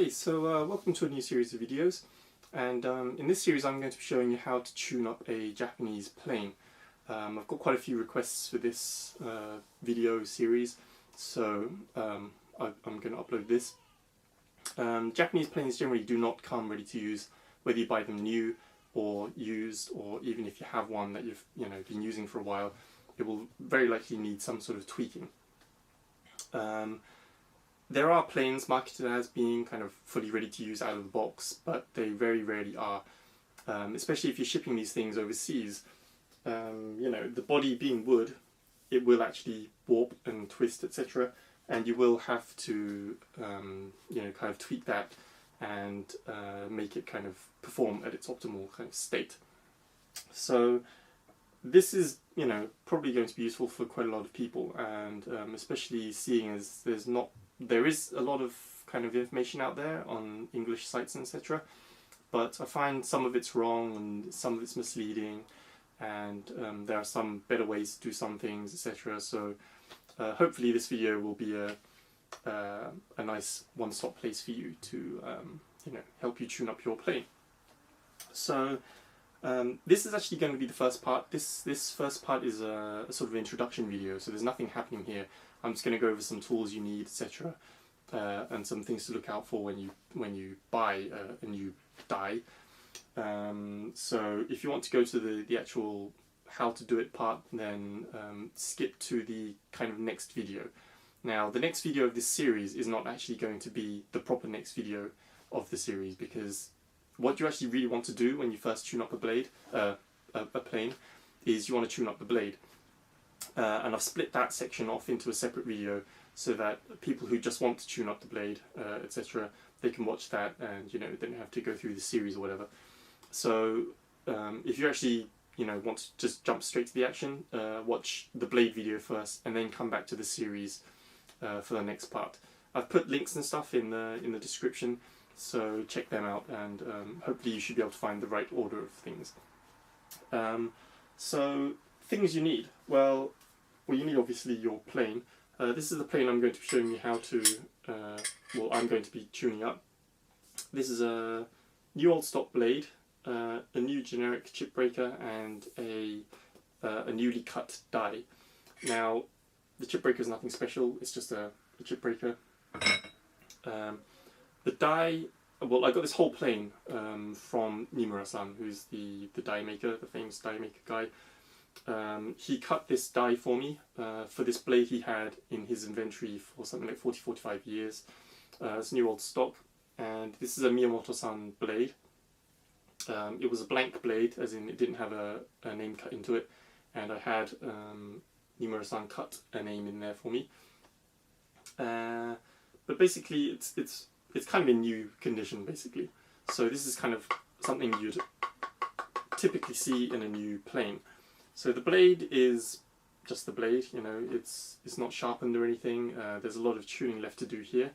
Hey, so welcome to a new series of videos, and in this series I'm going to be showing you how to tune up a Japanese plane. I've got quite a few requests for this video series, so I'm going to upload this. Japanese planes generally do not come ready to use, whether you buy them new or used, or even if you have one that you've been using for a while, it will very likely need some sort of tweaking. There are planes marketed as being kind of fully ready to use out of the box, but they very rarely are, especially if you're shipping these things overseas. The body being wood, it will actually warp and twist, etc., and you will have to kind of tweak that and make it kind of perform at its optimal kind of state. So this is probably going to be useful for quite a lot of people, and especially seeing as there is a lot of kind of information out there on English sites and etc., but I find some of it's wrong and some of it's misleading, and there are some better ways to do some things, etc. So hopefully this video will be a nice one-stop place for you to help you tune up your plane. So this is actually going to be the first part. This first part is a sort of introduction video, so there's nothing happening here. I'm just going to go over some tools you need, etc., and some things to look out for when you buy a new die. So if you want to go to the actual how to do it part, then skip to the kind of next video. Now, the next video of this series is not actually going to be the proper next video of the series, because what you actually really want to do when you first tune up a plane, is you want to tune up the blade. And I've split that section off into a separate video so that people who just want to tune up the blade, etc., they can watch that and they don't have to go through the series or whatever. So if you actually want to just jump straight to the action, watch the blade video first and then come back to the series for the next part. I've put links and stuff in the description, so check them out, and hopefully you should be able to find the right order of things. So things you need. Well, you need obviously your plane. This is the plane I'm going to be showing you how to, I'm going to be tuning up. This is a new old stock blade, a new generic chip breaker, and a newly cut die. Now, the chip breaker is nothing special, it's just a chip breaker. The die, I got this whole plane from Nimura-san, who's the die maker, the famous die maker guy. He cut this die for me for this blade he had in his inventory for something like 40-45 years. It's new old stock, and this is a Miyamoto-san blade. It was a blank blade, as in it didn't have a name cut into it, and I had Nimura-san cut a name in there for me. But basically it's kind of in new condition, basically. So this is kind of something you'd typically see in a new plane. So the blade is just the blade, it's not sharpened or anything. There's a lot of tuning left to do here,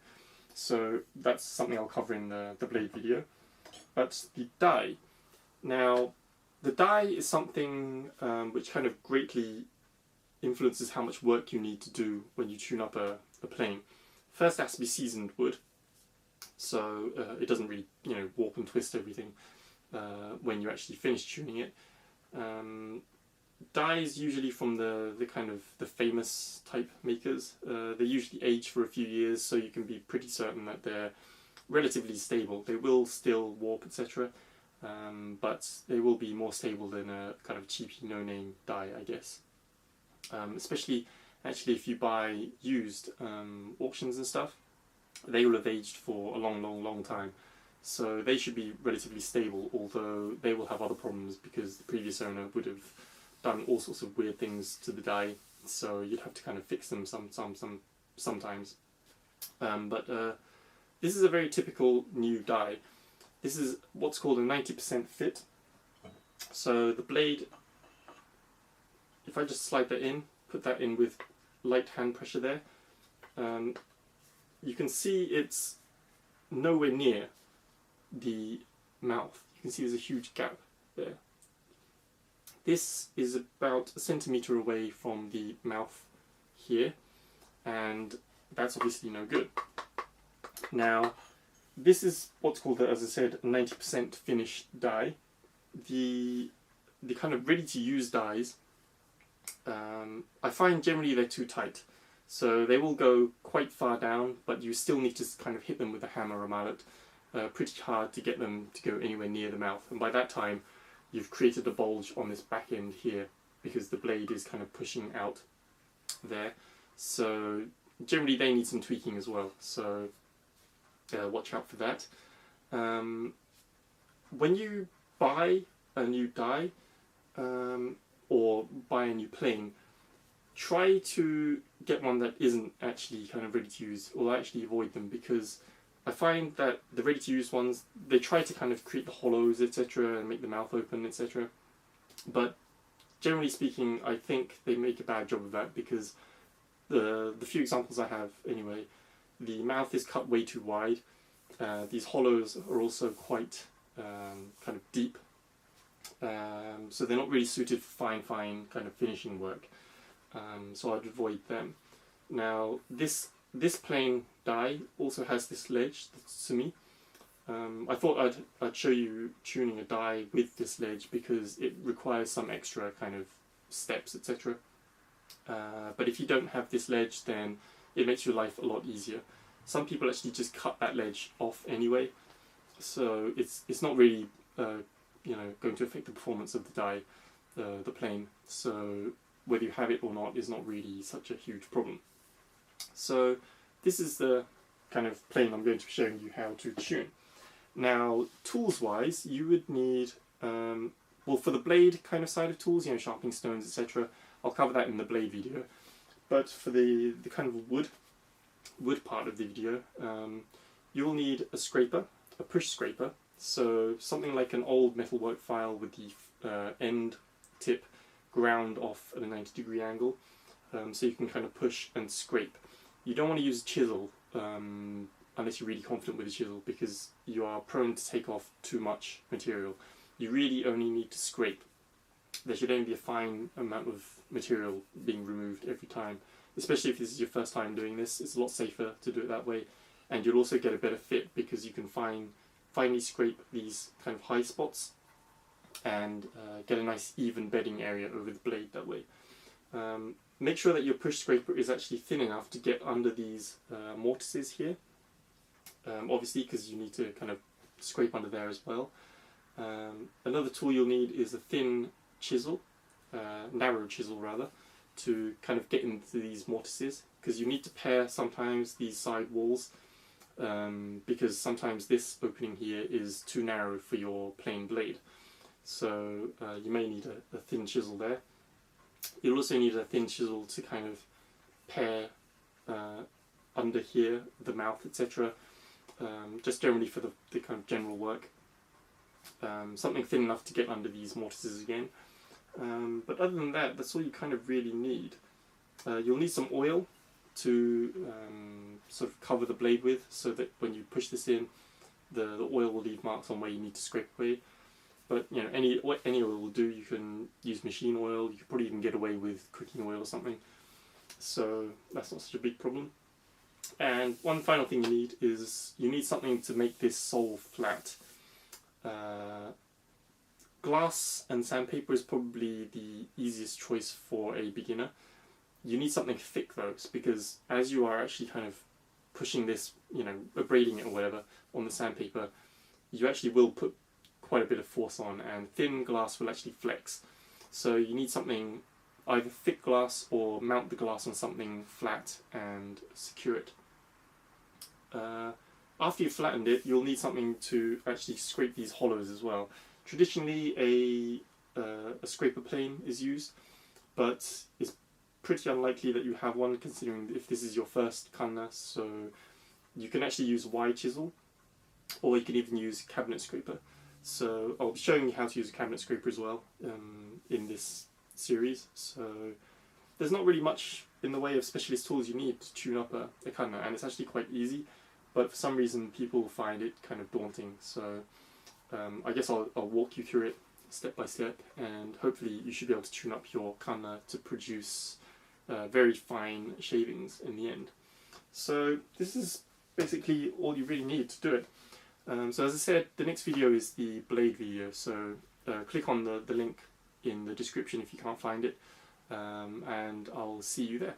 so that's something I'll cover in the blade video. But the die, now the die is something which kind of greatly influences how much work you need to do when you tune up a plane. First, it has to be seasoned wood, so it doesn't really warp and twist everything when you actually finish tuning it. Dies usually from the kind of the famous type makers. They usually age for a few years, so you can be pretty certain that they're relatively stable. They will still warp, etc., but they will be more stable than a kind of cheapy no-name die, I guess. Especially actually if you buy used auctions and stuff, they will have aged for a long time. So they should be relatively stable, although they will have other problems because the previous owner would have done all sorts of weird things to the die, so you'd have to kind of fix them sometimes. But this is a very typical new die. This is what's called a 90% fit. So the blade, if I just slide that in, put that in with light hand pressure there, you can see it's nowhere near the mouth. You can see there's a huge gap there. This is about a centimetre away from the mouth here, and that's obviously no good. Now, this is what's called, as I said, 90% finished die. The kind of ready to use dies, I find generally they're too tight. So they will go quite far down, but you still need to kind of hit them with a hammer or mallet pretty hard to get them to go anywhere near the mouth. And by that time, you've created a bulge on this back end here because the blade is kind of pushing out there. So generally they need some tweaking as well. So watch out for that. When you buy a new die or buy a new plane, try to get one that isn't actually kind of ready to use, or actually avoid them, because I find that the ready to use ones, they try to kind of create the hollows, etc., and make the mouth open, etc. But generally speaking, I think they make a bad job of that, because the few examples I have anyway, the mouth is cut way too wide. These hollows are also quite kind of deep, so they're not really suited for fine kind of finishing work. So I'd avoid them. Now this plain die also has this ledge, that's to me. I thought I'd show you tuning a die with this ledge because it requires some extra kind of steps, etc. But if you don't have this ledge, then it makes your life a lot easier. Some people actually just cut that ledge off anyway, so it's not really going to affect the performance of the die, the plane. So whether you have it or not is not really such a huge problem. So this is the kind of plane I'm going to be showing you how to tune. Now, tools wise, you would need, well, for the blade kind of side of tools, sharpening stones, etc. I'll cover that in the blade video. But for the kind of wood part of the video, you'll need a scraper, a push scraper. So something like an old metalwork file with the end tip ground off at a 90-degree angle, so you can kind of push and scrape. You don't want to use a chisel unless you're really confident with a chisel, because you are prone to take off too much material. You really only need to scrape. There should only be a fine amount of material being removed every time, especially if this is your first time doing this. It's a lot safer to do it that way, and you'll also get a better fit because you can finally scrape these kind of high spots and get a nice even bedding area over the blade that way. Make sure that your push scraper is actually thin enough to get under these mortises here, obviously because you need to kind of scrape under there as well. Another tool you'll need is a thin chisel, narrow chisel rather, to kind of get into these mortises, because you need to pair sometimes these side walls, because sometimes this opening here is too narrow for your plain blade. So you may need a thin chisel there. You'll also need a thin chisel to kind of pair under here, the mouth, etc. Just generally for the kind of general work. Something thin enough to get under these mortises again. But other than that, that's all you kind of really need. You'll need some oil to sort of cover the blade with, so that when you push this in, the oil will leave marks on where you need to scrape away. But any oil will do. You can use machine oil. You could probably even get away with cooking oil or something. So that's not such a big problem. And one final thing you need is something to make this sole flat. Glass and sandpaper is probably the easiest choice for a beginner. You need something thick though, because as you are actually kind of pushing this, abrading it or whatever on the sandpaper, you actually will put quite a bit of force on, and thin glass will actually flex. So you need something, either thick glass or mount the glass on something flat and secure it. After you've flattened it, you'll need something to actually scrape these hollows as well. Traditionally a scraper plane is used, but it's pretty unlikely that you have one, considering if this is your first kanna. So you can actually use a wide chisel, or you can even use a cabinet scraper. So I'll be showing you how to use a cabinet scraper as well in this series. So there's not really much in the way of specialist tools you need to tune up a kanna, and it's actually quite easy, but for some reason people find it kind of daunting. So I guess I'll walk you through it step by step, and hopefully you should be able to tune up your kanna to produce very fine shavings in the end. So this is basically all you really need to do it. So as I said, the next video is the blade video, so click on the link in the description if you can't find it, and I'll see you there.